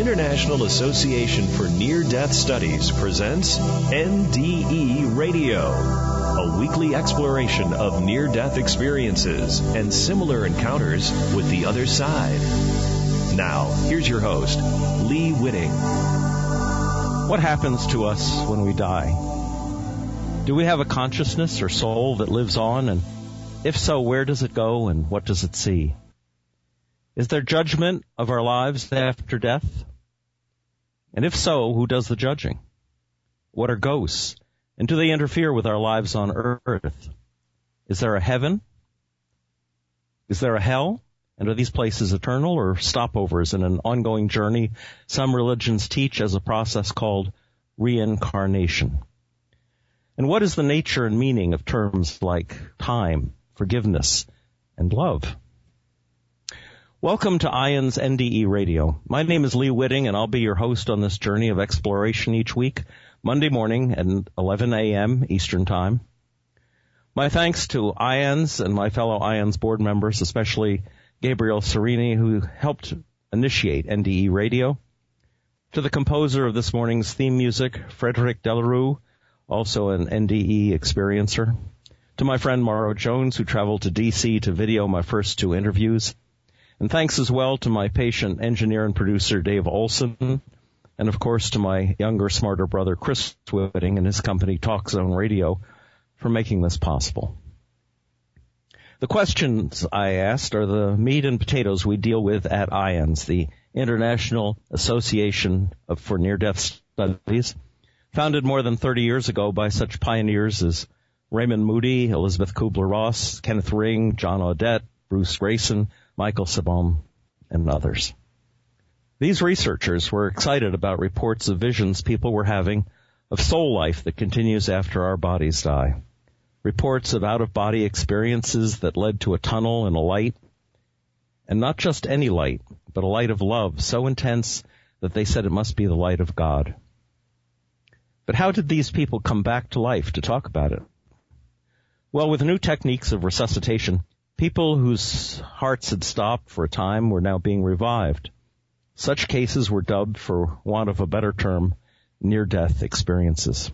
International Association for Near-Death Studies presents NDE Radio, a weekly exploration of near-death experiences and similar encounters with the other side. Now, here's your host, Lee Witting. What happens to us when we die? Do we have a consciousness or soul that lives on? And if so, where does it go and what does it see? Is there judgment of our lives after death? And if so, who does the judging? What are ghosts? And do they interfere with our lives on earth? Is there a heaven? Is there a hell? And are these places eternal or stopovers in an ongoing journey some religions teach as a process called reincarnation? And what is the nature and meaning of terms like time, forgiveness, and love? Welcome to ION's NDE Radio. My name is Lee Witting, and I'll be your host on this journey of exploration each week, Monday morning at 11 a.m. Eastern Time. My thanks to ION's and my fellow ION's board members, especially Gabriel Serini, who helped initiate NDE Radio. To the composer of this morning's theme music, Frederick Delarue, also an NDE experiencer. To my friend Mauro Jones, who traveled to D.C. to video my first two interviews. And thanks as well to my patient engineer and producer, Dave Olson, and of course to my younger, smarter brother, Chris Witting, and his company, Talk Zone Radio, for making this possible. The questions I asked are the meat and potatoes we deal with at IONS, the International Association for Near-Death Studies, founded more than 30 years ago by such pioneers as Raymond Moody, Elizabeth Kubler-Ross, Kenneth Ring, John Audette, Bruce Grayson, Michael Sabom, and others. These researchers were excited about reports of visions people were having of soul life that continues after our bodies die. Reports of out-of-body experiences that led to a tunnel and a light, and not just any light, but a light of love so intense that they said it must be the light of God. But how did these people come back to life to talk about it? Well, with new techniques of resuscitation, people whose hearts had stopped for a time were now being revived. Such cases were dubbed, for want of a better term, near-death experiences.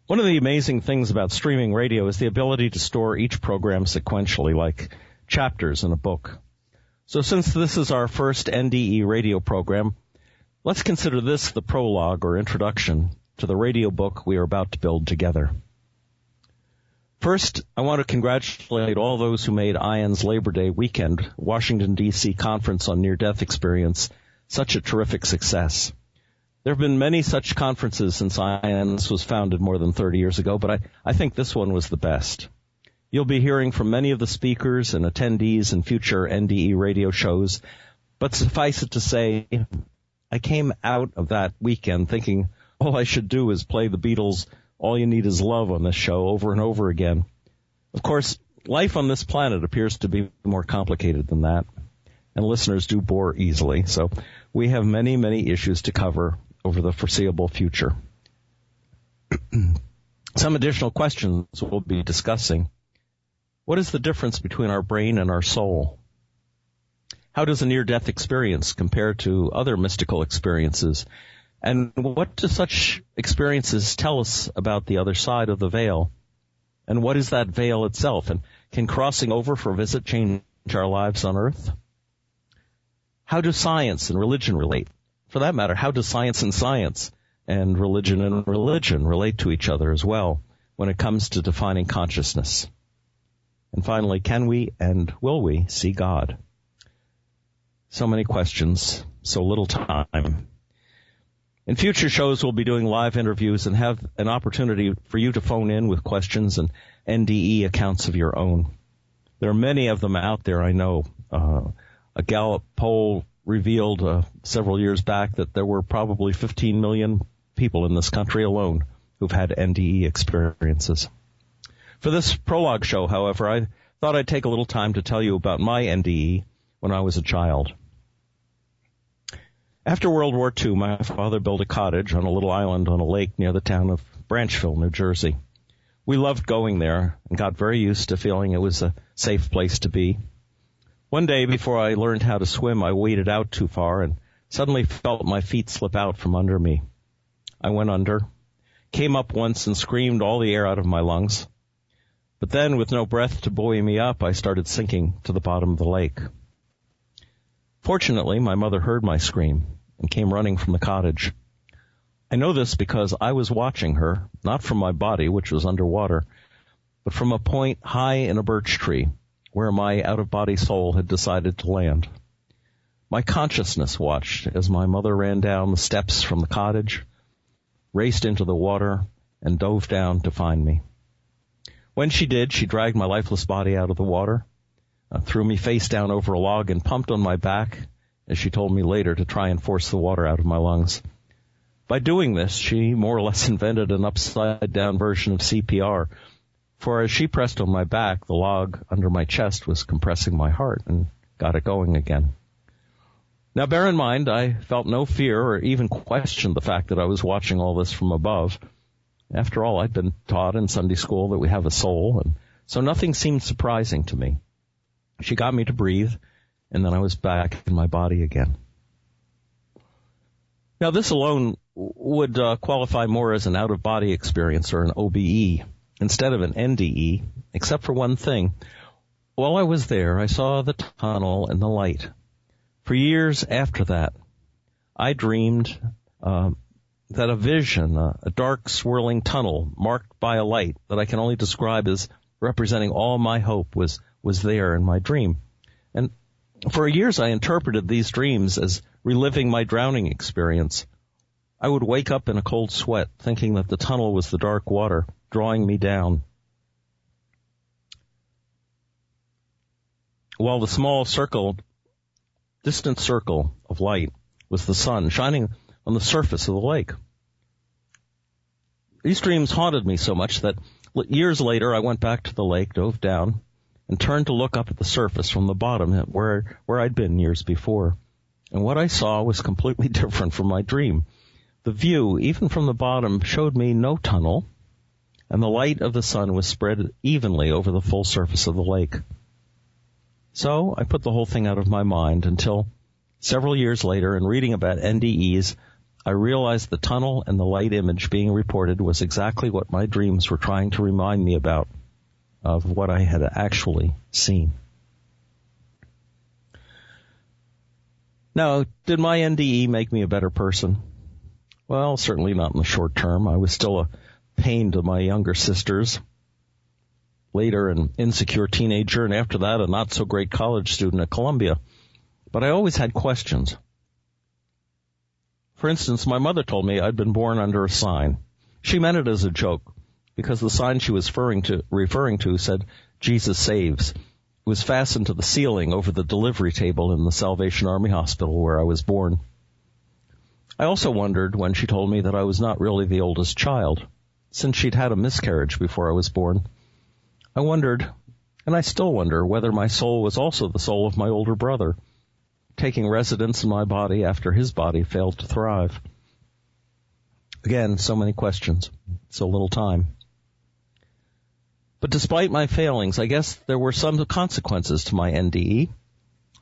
One of the amazing things about streaming radio is the ability to store each program sequentially, like chapters in a book. So since this is our first NDE radio program, let's consider this the prologue or introduction to the radio book we are about to build together. First, I want to congratulate all those who made ION's Labor Day weekend, Washington, D.C. Conference on Near-Death Experience, such a terrific success. There have been many such conferences since ION's was founded more than 30 years ago, but I think this one was the best. You'll be hearing from many of the speakers and attendees in future NDE radio shows, but suffice it to say, I came out of that weekend thinking all I should do is play the Beatles' All You Need Is Love on this show over and over again. Of course, life on this planet appears to be more complicated than that, and listeners do bore easily, so we have many, many issues to cover over the foreseeable future. Some additional questions we'll be discussing. What is the difference between our brain and our soul? How does a near-death experience compare to other mystical experiences? And what do such experiences tell us about the other side of the veil? And what is that veil itself? And can crossing over for a visit change our lives on Earth? How do science and religion relate? For that matter, how do science and religion relate to each other as well when it comes to defining consciousness? And finally, can we and will we see God? So many questions, so little time. In future shows, we'll be doing live interviews and have an opportunity for you to phone in with questions and NDE accounts of your own. There are many of them out there, I know. A Gallup poll revealed several years back that there were probably 15 million people in this country alone who've had NDE experiences. For this prologue show, however, I thought I'd take a little time to tell you about my NDE when I was a child. After World War II, my father built a cottage on a little island on a lake near the town of Branchville, New Jersey. We loved going there and got very used to feeling it was a safe place to be. One day before I learned how to swim, I waded out too far and suddenly felt my feet slip out from under me. I went under, came up once and screamed all the air out of my lungs. But then, with no breath to buoy me up, I started sinking to the bottom of the lake. Fortunately, my mother heard my scream and came running from the cottage. I know this because I was watching her, not from my body, which was underwater, but from a point high in a birch tree where my out-of-body soul had decided to land. My consciousness watched as my mother ran down the steps from the cottage, raced into the water, and dove down to find me. When she did, she dragged my lifeless body out of the water, threw me face down over a log, and pumped on my back, as she told me later, to try and force the water out of my lungs. By doing this, she more or less invented an upside-down version of CPR, for as she pressed on my back, the log under my chest was compressing my heart and got it going again. Now, bear in mind, I felt no fear or even questioned the fact that I was watching all this from above. After all, I'd been taught in Sunday school that we have a soul, and so nothing seemed surprising to me. She got me to breathe, and then I was back in my body again. Now, this alone would qualify more as an out-of-body experience or an OBE instead of an NDE, except for one thing. While I was there, I saw the tunnel and the light. For years after that, I dreamed that a vision, a dark swirling tunnel marked by a light that I can only describe as representing all my hope was there in my dream. And for years I interpreted these dreams as reliving my drowning experience. I would wake up in a cold sweat thinking that the tunnel was the dark water drawing me down, while the small distant circle of light was the sun shining on the surface of the lake. These dreams haunted me so much that years later I went back to the lake, dove down, and turned to look up at the surface from the bottom where I'd been years before. And what I saw was completely different from my dream. The view, even from the bottom, showed me no tunnel, and the light of the sun was spread evenly over the full surface of the lake. So I put the whole thing out of my mind until several years later, in reading about NDEs, I realized the tunnel and the light image being reported was exactly what my dreams were trying to remind me about of what I had actually seen. Now, did my NDE make me a better person? Well, certainly not in the short term. I was still a pain to my younger sisters. Later, an insecure teenager, and after that, a not-so-great college student at Columbia. But I always had questions. For instance, my mother told me I'd been born under a sign. She meant it as a joke, because the sign she was referring to said, "Jesus saves." It was fastened to the ceiling over the delivery table in the Salvation Army Hospital where I was born. I also wondered when she told me that I was not really the oldest child, since she'd had a miscarriage before I was born. I wondered, and I still wonder, whether my soul was also the soul of my older brother, taking residence in my body after his body failed to thrive. Again, so many questions, so little time. But despite my failings, I guess there were some consequences to my NDE.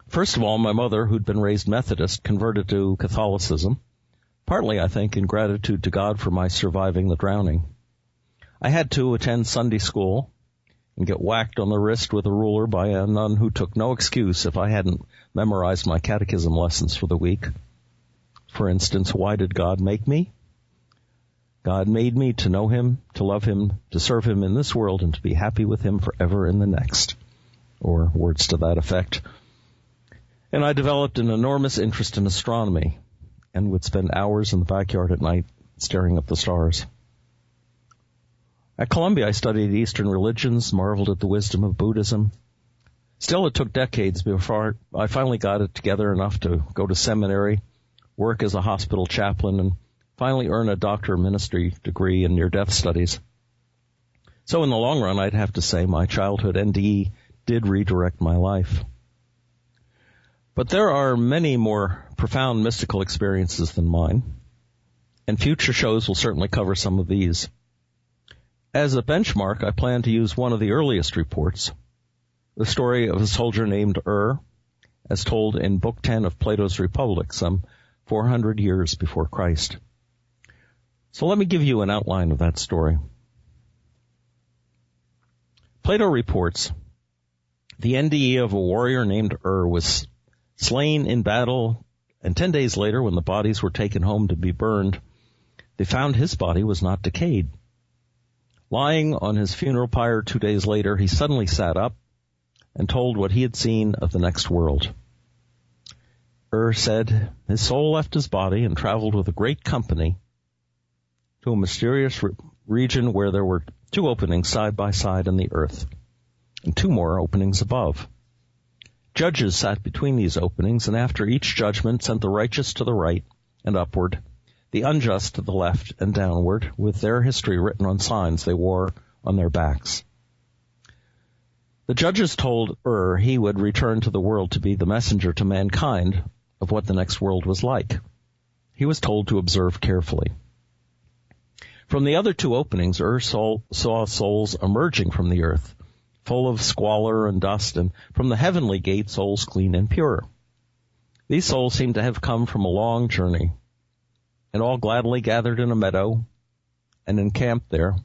First of all, my mother, who'd been raised Methodist, converted to Catholicism, partly, I think, in gratitude to God for my surviving the drowning. I had to attend Sunday school and get whacked on the wrist with a ruler by a nun who took no excuse if I hadn't memorized my catechism lessons for the week. For instance, why did God make me? God made me to know him, to love him, to serve him in this world, and to be happy with him forever in the next. Or words to that effect. And I developed an enormous interest in astronomy and would spend hours in the backyard at night staring at the stars. At Columbia, I studied Eastern religions, marveled at the wisdom of Buddhism. Still, it took decades before I finally got it together enough to go to seminary, work as a hospital chaplain, and finally earn a doctor of ministry degree in near-death studies. So in the long run, I'd have to say my childhood NDE did redirect my life. But there are many more profound mystical experiences than mine, and future shows will certainly cover some of these. As a benchmark, I plan to use one of the earliest reports, the story of a soldier named as told in Book 10 of Plato's Republic, some 400 years before Christ. So let me give you an outline of that story. Plato reports, the NDE of a warrior named was slain in battle, and 10 days later, when the bodies were taken home to be burned, they found his body was not decayed. Lying on his funeral pyre 2 days later, he suddenly sat up and told what he had seen of the next world. Said his soul left his body and traveled with a great company to a mysterious region where there were 2 openings side by side in the earth, and 2 more openings above. Judges sat between these openings, and after each judgment sent the righteous to the right and upward, the unjust to the left and downward, with their history written on signs they wore on their backs. The judges told he would return to the world to be the messenger to mankind of what the next world was like. He was told to observe carefully. From the other 2 openings, saw souls emerging from the earth, full of squalor and dust, and from the heavenly gate, souls clean and pure. These souls seemed to have come from a long journey, and all gladly gathered in a meadow and encamped there,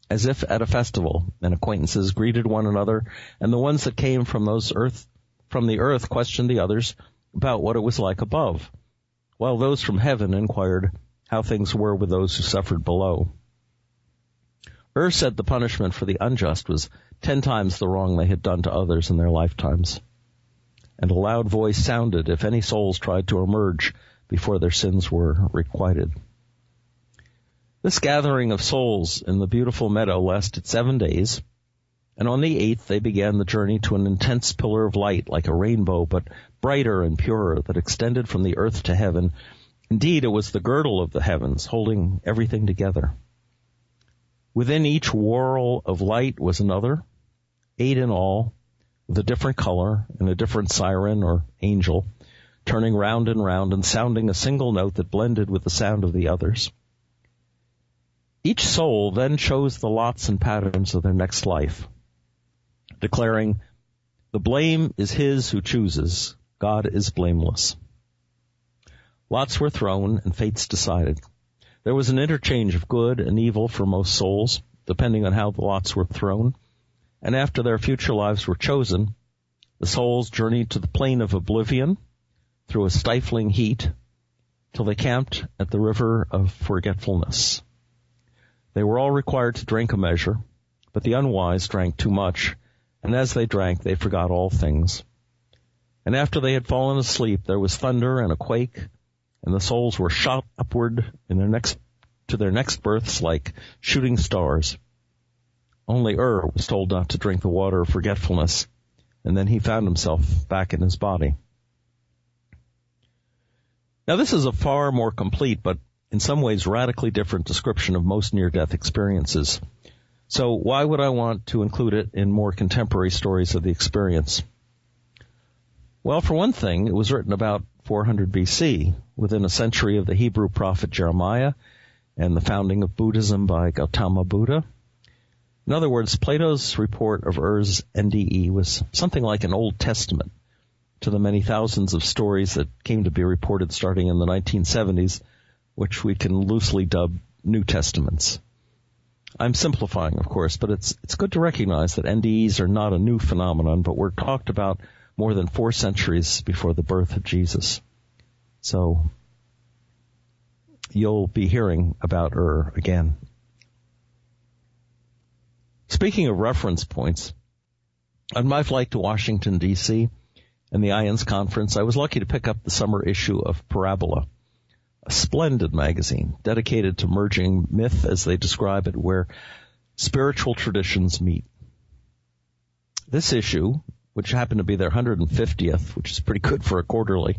as if at a festival, and acquaintances greeted one another, and the ones that came from the earth questioned the others about what it was like above, while those from heaven inquired how things were with those who suffered below. Said the punishment for the unjust was 10 times the wrong they had done to others in their lifetimes, and a loud voice sounded if any souls tried to emerge before their sins were requited. This gathering of souls in the beautiful meadow lasted 7 days, and on the 8th they began the journey to an intense pillar of light like a rainbow, but brighter and purer, that extended from the earth to heaven. Indeed, it was the girdle of the heavens, holding everything together. Within each whorl of light was another, 8 in all, with a different color and a different siren or angel, turning round and sounding a single note that blended with the sound of the others. Each soul then chose the lots and patterns of their next life, declaring, "The blame is his who chooses. God is blameless." Lots were thrown and fates decided. There was an interchange of good and evil for most souls, depending on how the lots were thrown, and after their future lives were chosen, the souls journeyed to the plain of oblivion through a stifling heat till they camped at the river of forgetfulness. They were all required to drink a measure, but the unwise drank too much, and as they drank, they forgot all things. And after they had fallen asleep, there was thunder and a quake, and the souls were shot upward to their next births like shooting stars. Only was told not to drink the water of forgetfulness, and then he found himself back in his body. Now, this is a far more complete, but in some ways radically different description of most near-death experiences. So why would I want to include it in more contemporary stories of the experience? Well, for one thing, it was written about 400 BC, within a century of the Hebrew prophet Jeremiah and the founding of Buddhism by Gautama Buddha. In other words, Plato's report of Ur's NDE was something like an Old Testament to the many thousands of stories that came to be reported starting in the 1970s, which we can loosely dub New Testaments. I'm simplifying, of course, but it's good to recognize that NDEs are not a new phenomenon, but were talked about more than 4 centuries before the birth of Jesus. So you'll be hearing about again. Speaking of reference points, on my flight to Washington, D.C., and the IANS conference, I was lucky to pick up the summer issue of Parabola, a splendid magazine dedicated to merging myth, as they describe it, where spiritual traditions meet. This issue, which happened to be their 150th, which is pretty good for a quarterly,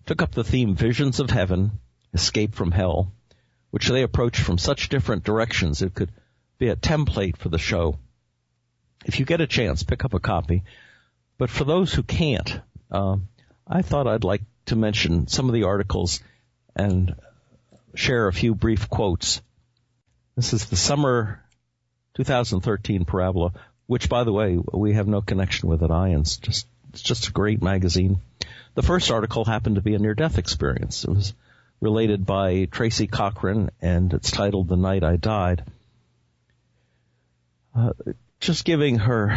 took up the theme Visions of Heaven, Escape from Hell, which they approached from such different directions it could be a template for the show. If you get a chance, pick up a copy. But for those who can't, I thought I'd like to mention some of the articles and share a few brief quotes. This is the summer 2013 Parabola, which, by the way, we have no connection with at IANS. It's just a great magazine. The first article happened to be a near-death experience. It was related by Tracy Cochran, and it's titled "The Night I Died." Just giving her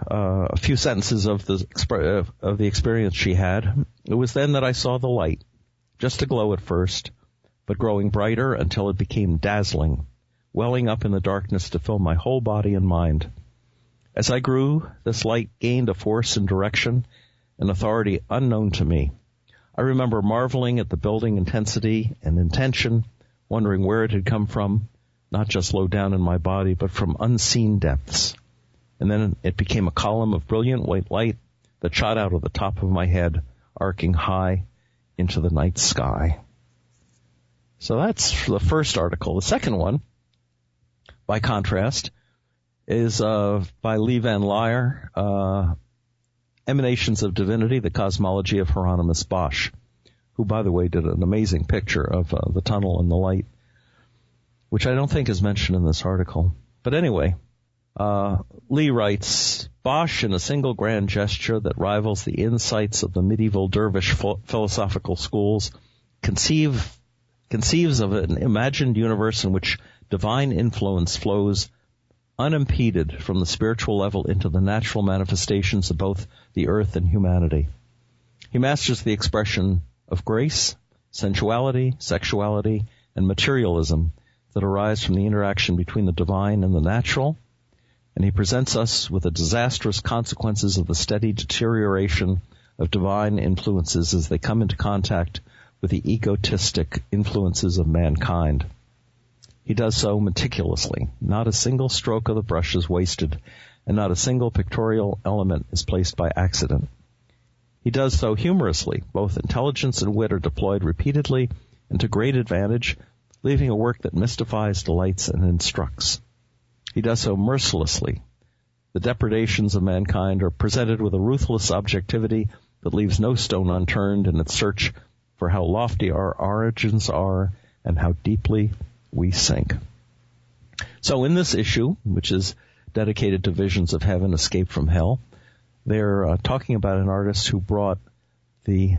a few sentences of the experience she had. It was then that I saw the light, just a glow at first, but growing brighter until it became dazzling, welling up in the darkness to fill my whole body and mind. As I grew, this light gained a force and direction, an authority unknown to me. I remember marveling at the building intensity and intention, wondering where it had come from, not just low down in my body, but from unseen depths. And then it became a column of brilliant white light that shot out of the top of my head, arcing high into the night sky. So that's the first article. The second one, by contrast, is by Lee Van Lier, Emanations of Divinity, the Cosmology of Hieronymus Bosch, who, by the way, did an amazing picture of the tunnel and the light, which I don't think is mentioned in this article. But anyway, Lee writes, Bosch, in a single grand gesture that rivals the insights of the medieval dervish philosophical schools, conceives of an imagined universe in which divine influence flows unimpeded from the spiritual level into the natural manifestations of both the earth and humanity. He masters the expression of grace, sensuality, sexuality, and materialism that arise from the interaction between the divine and the natural, and he presents us with the disastrous consequences of the steady deterioration of divine influences as they come into contact with the egotistic influences of mankind. He does so meticulously. Not a single stroke of the brush is wasted, and not a single pictorial element is placed by accident. He does so humorously. Both intelligence and wit are deployed repeatedly and to great advantage, leaving a work that mystifies, delights, and instructs. He does so mercilessly. The depredations of mankind are presented with a ruthless objectivity that leaves no stone unturned in its search for how lofty our origins are and how deeply we sink. So in this issue, which is dedicated to visions of heaven, escape from hell, they're talking about an artist who brought the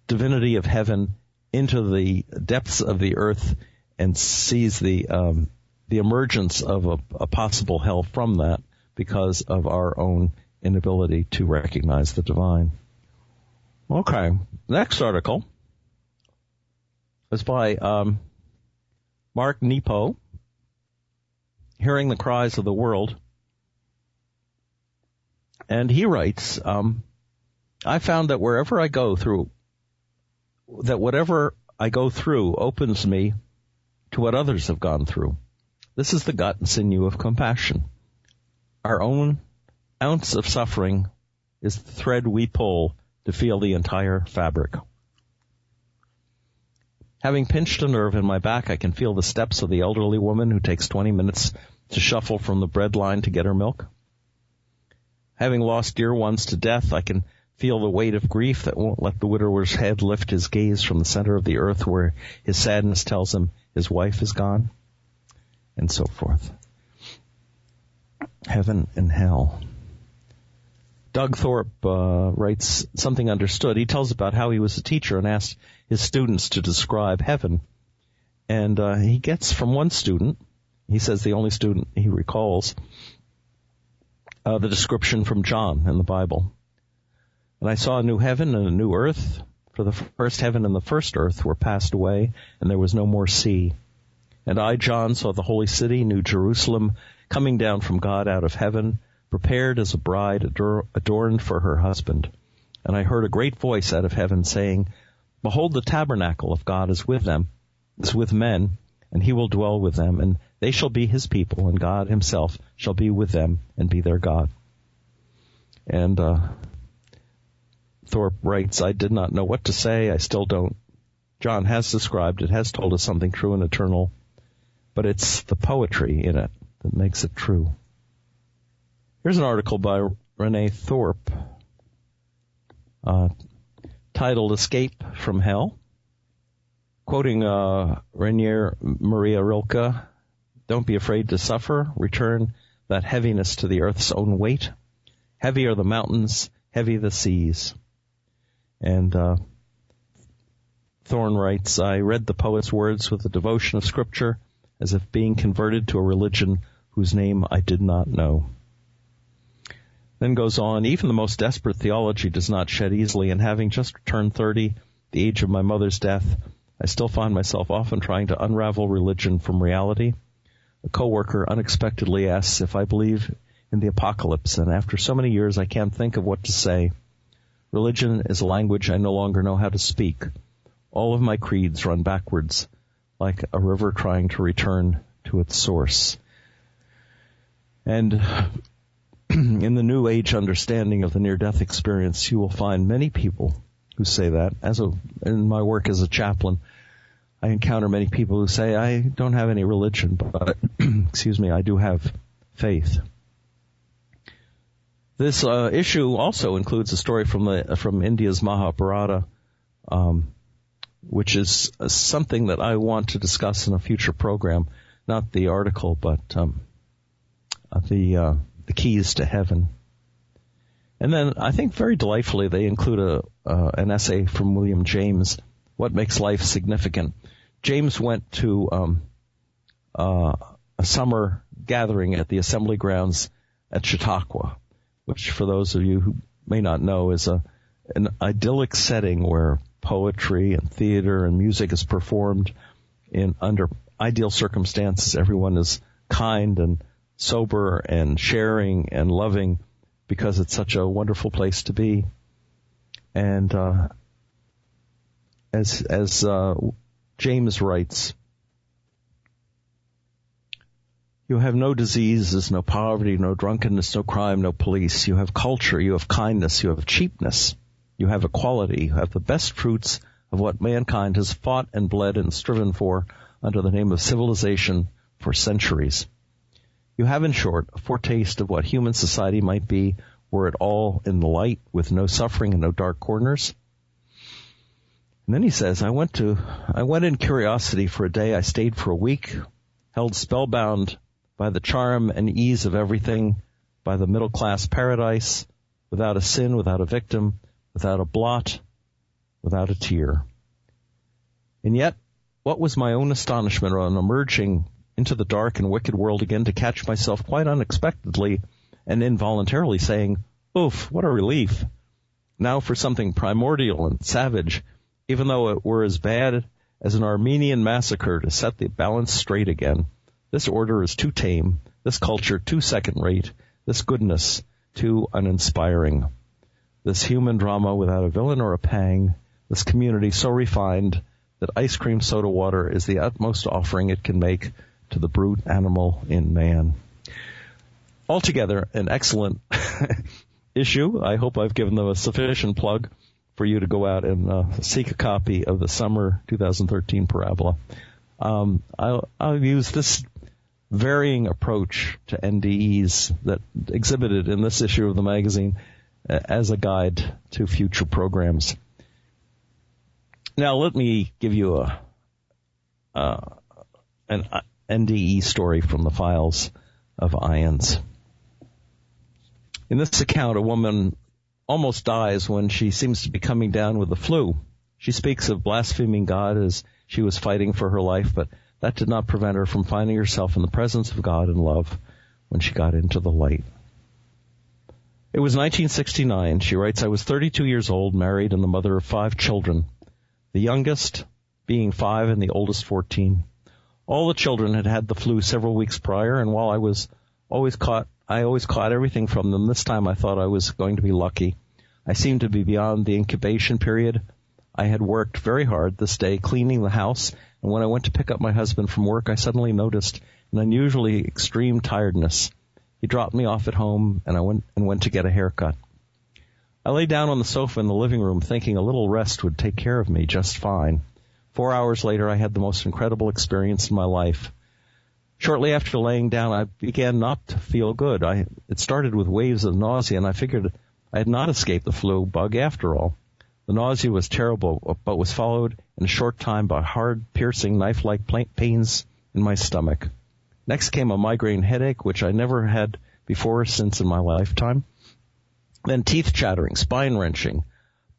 divinity of heaven into the depths of the earth and sees the emergence of a possible hell from that because of our own inability to recognize the divine. Okay, next article is by Mark Nepo, Hearing the Cries of the World. And he writes, I found that whatever I go through opens me to what others have gone through. This is the gut and sinew of compassion. Our own ounce of suffering is the thread we pull to feel the entire fabric. Having pinched a nerve in my back, I can feel the steps of the elderly woman who takes 20 minutes to shuffle from the bread line to get her milk. Having lost dear ones to death, I can feel the weight of grief that won't let the widower's head lift his gaze from the center of the earth where his sadness tells him his wife is gone, and so forth. Heaven and hell. Doug Thorpe writes Something Understood. He tells about how he was a teacher and asked his students to describe heaven. And he gets from one student, he says the only student he recalls, the description from John in the Bible. And I saw a new heaven and a new earth, for the first heaven and the first earth were passed away, and there was no more sea. And I, John, saw the holy city, New Jerusalem, coming down from God out of heaven, prepared as a bride adorned for her husband. And I heard a great voice out of heaven saying, Behold, the tabernacle of God is with them, is with men, and he will dwell with them, and they shall be his people, and God himself shall be with them and be their God. And Thorpe writes, I did not know what to say. I still don't. John has described it, has told us something true and eternal, but it's the poetry in it that makes it true. Here's an article by Renee Thorpe titled Escape from Hell. Quoting Rainier Maria Rilke, don't be afraid to suffer. Return that heaviness to the earth's own weight. Heavy are the mountains, heavy the seas. And Thorne writes, I read the poet's words with the devotion of Scripture, as if being converted to a religion whose name I did not know. Then goes on, even the most desperate theology does not shed easily, and having just turned 30, the age of my mother's death, I still find myself often trying to unravel religion from reality. A coworker unexpectedly asks if I believe in the apocalypse, and after so many years I can't think of what to say. Religion is a language I no longer know how to speak. All of my creeds run backwards, like a river trying to return to its source. And in the New Age understanding of the near-death experience, you will find many people who say that. In my work as a chaplain, I encounter many people who say, I don't have any religion, but, I do have faith. This issue also includes a story from India's Mahabharata, which is something that I want to discuss in a future program. Not the article, but the keys to heaven. And then I think very delightfully they include an essay from William James, What Makes Life Significant. James went to a summer gathering at the assembly grounds at Chautauqua, which for those of you who may not know is an idyllic setting where poetry and theater and music is performed under ideal circumstances. Everyone is kind and sober and sharing and loving because it's such a wonderful place to be. And as James writes, you have no diseases, no poverty, no drunkenness, no crime, no police. You have culture, you have kindness, you have cheapness, you have equality, you have the best fruits of what mankind has fought and bled and striven for under the name of civilization for centuries. You have, in short, a foretaste of what human society might be were it all in the light with no suffering and no dark corners. And then he says, I went in curiosity for a day. I stayed for a week, held spellbound by the charm and ease of everything, by the middle-class paradise, without a sin, without a victim, without a blot, without a tear. And yet, what was my own astonishment on emerging into the dark and wicked world again to catch myself quite unexpectedly and involuntarily saying, oof, what a relief. Now for something primordial and savage, even though it were as bad as an Armenian massacre to set the balance straight again. This order is too tame, this culture too second-rate, this goodness too uninspiring. This human drama without a villain or a pang, this community so refined that ice cream soda water is the utmost offering it can make to the brute animal in man. Altogether, an excellent issue. I hope I've given them a sufficient plug for you to go out and seek a copy of the summer 2013 Parabola. I'll use this varying approach to NDEs that exhibited in this issue of the magazine as a guide to future programs. Now, let me give you an NDE story from the files of Ions. In this account, a woman almost dies when she seems to be coming down with the flu. She speaks of blaspheming God as she was fighting for her life, but that did not prevent her from finding herself in the presence of God and love when she got into the light. It was 1969. She writes, I was 32 years old, married, and the mother of 5 children, the youngest being 5 and the oldest 14. All the children had had the flu several weeks prior, and while I always caught everything from them, this time I thought I was going to be lucky. I seemed to be beyond the incubation period. I had worked very hard this day cleaning the house, and when I went to pick up my husband from work, I suddenly noticed an unusually extreme tiredness. He dropped me off at home, and I went to get a haircut. I lay down on the sofa in the living room thinking a little rest would take care of me just fine. 4 hours later, I had the most incredible experience in my life. Shortly after laying down, I began not to feel good. It started with waves of nausea, and I figured I had not escaped the flu bug after all. The nausea was terrible, but was followed in a short time by hard, piercing, knife-like pains in my stomach. Next came a migraine headache, which I never had before or since in my lifetime. Then teeth chattering, spine wrenching,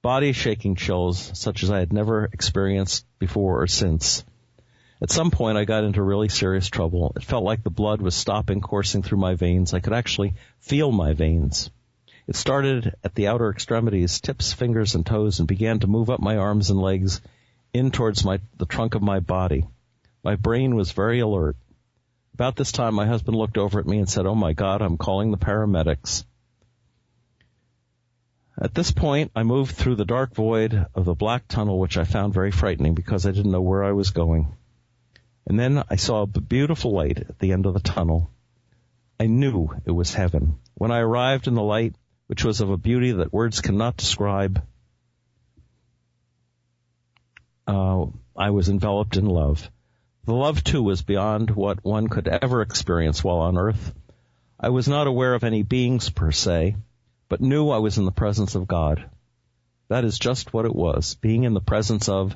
body shaking chills such as I had never experienced before or since. At some point I got into really serious trouble. It felt like the blood was stopping coursing through my veins. I could actually feel my veins. It started at the outer extremities, tips, fingers, and toes, and began to move up my arms and legs in towards the trunk of my body. My brain was very alert. About this time, my husband looked over at me and said, "Oh my God, I'm calling the paramedics." At this point, I moved through the dark void of the black tunnel, which I found very frightening because I didn't know where I was going. And then I saw a beautiful light at the end of the tunnel. I knew it was heaven. When I arrived in the light, which was of a beauty that words cannot describe, I was enveloped in love. The love, too, was beyond what one could ever experience while on earth. I was not aware of any beings per se, but knew I was in the presence of God. That is just what it was, being in the presence of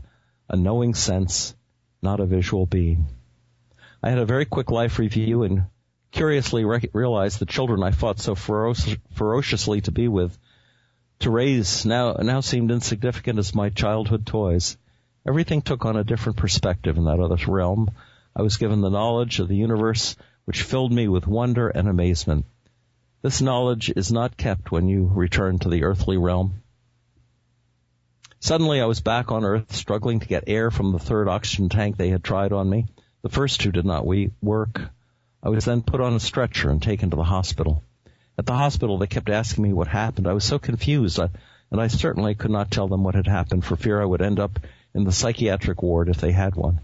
a knowing sense, not a visual being. I had a very quick life review and curiously realized the children I fought so ferociously to be with, to raise, now seemed insignificant as my childhood toys. Everything took on a different perspective in that other realm. I was given the knowledge of the universe, which filled me with wonder and amazement. This knowledge is not kept when you return to the earthly realm. Suddenly I was back on Earth, struggling to get air from the third oxygen tank they had tried on me. The first two did not work. I was then put on a stretcher and taken to the hospital. At the hospital, they kept asking me what happened. I was so confused, and I certainly could not tell them what had happened for fear I would end up in the psychiatric ward if they had one.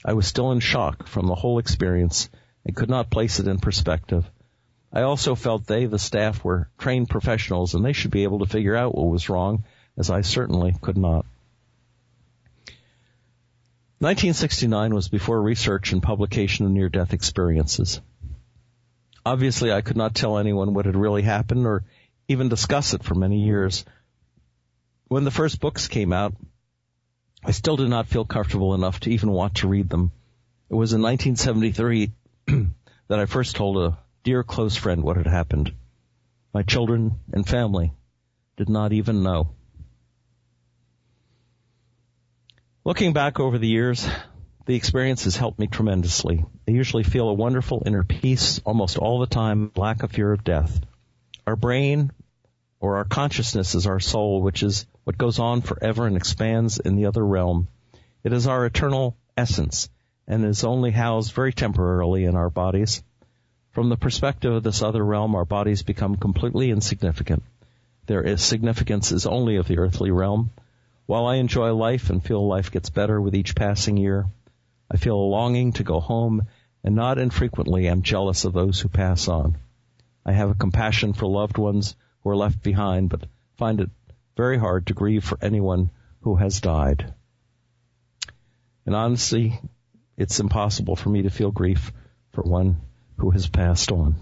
I was still in shock from the whole experience and could not place it in perspective. I also felt they, the staff, were trained professionals and they should be able to figure out what was wrong, as I certainly could not. 1969 was before research and publication of near-death experiences. Obviously, I could not tell anyone what had really happened or even discuss it for many years. When the first books came out, I still did not feel comfortable enough to even want to read them. It was in 1973 that I first told a dear close friend what had happened. My children and family did not even know. Looking back over the years, the experience has helped me tremendously. I usually feel a wonderful inner peace almost all the time, lack of fear of death. Our brain, or our consciousness, is our soul, which is what goes on forever and expands in the other realm. It is our eternal essence and is only housed very temporarily in our bodies. From the perspective of this other realm, our bodies become completely insignificant. Their significance is only of the earthly realm. While I enjoy life and feel life gets better with each passing year, I feel a longing to go home, and not infrequently am jealous of those who pass on. I have a compassion for loved ones who are left behind, but find it very hard to grieve for anyone who has died. And honestly, it's impossible for me to feel grief for one who has passed on.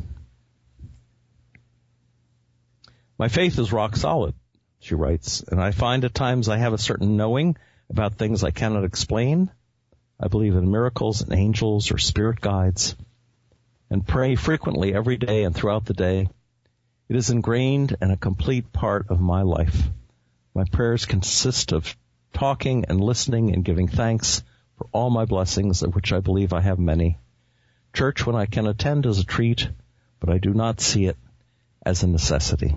My faith is rock solid, she writes, and I find at times I have a certain knowing about things I cannot explain. I believe in miracles and angels or spirit guides, and pray frequently every day and throughout the day. It is ingrained and a complete part of my life. My prayers consist of talking and listening and giving thanks for all my blessings, of which I believe I have many. Church, when I can attend, is a treat, but I do not see it as a necessity.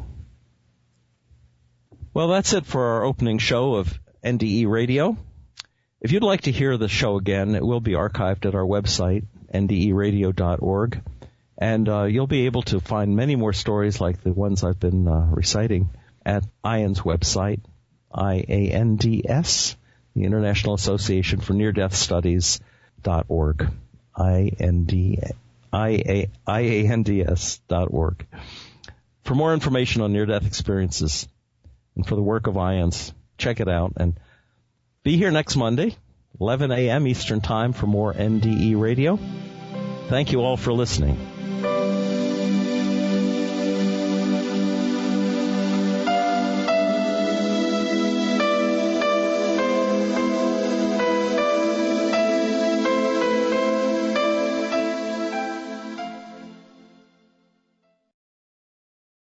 Well, that's it for our opening show of NDE Radio. If you'd like to hear the show again, it will be archived at our website, nderadio.org, and you'll be able to find many more stories like the ones I've been reciting at IAND's website, IANDS, the International Association for Near-Death Studies.org, IANDS.org. For more information on near-death experiences and for the work of IANDS, check it out. And be here next Monday, 11 a.m. Eastern Time, for more NDE Radio. Thank you all for listening.